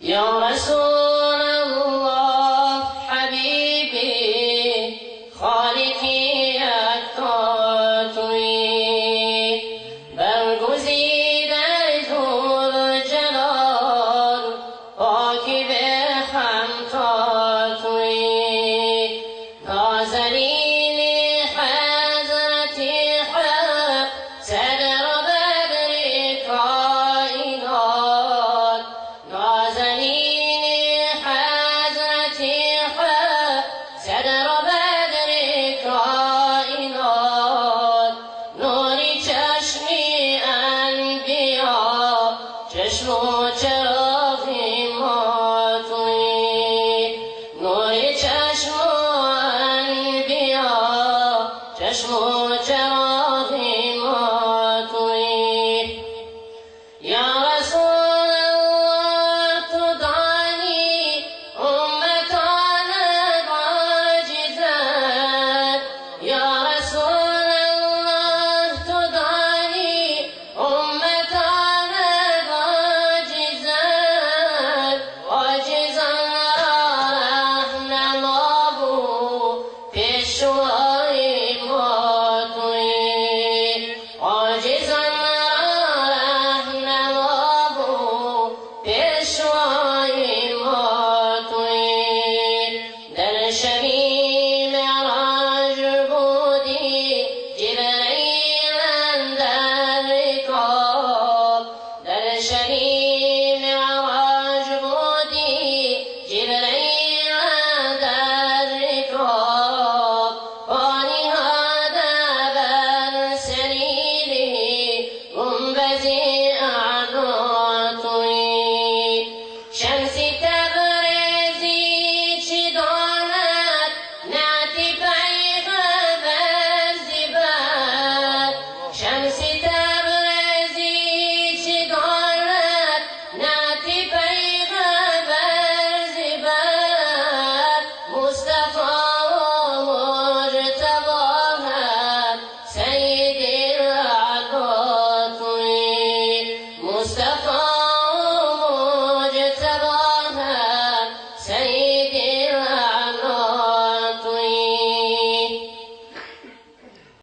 یا رسول الله حبیبی خالقی یکتا تویی، برگزیده ذوالجلال پاکی به همتا تویی، نازنین حضرت حق صدر بدر کائنات، نازنین حضرت حق صدر بدر کائنات، نوری چشمی انبیا چشم و چراغ ما تویی، نوری چشم و انبیا چشم و چراغ ما تویی. یا رسول الله تو دانی امتان عاجزند، یا رسول الله تو دانی امتان عاجزند، عاجزان را رهنما بود پیشوای ما تویی، عاجزان را رهنما بود پیشوای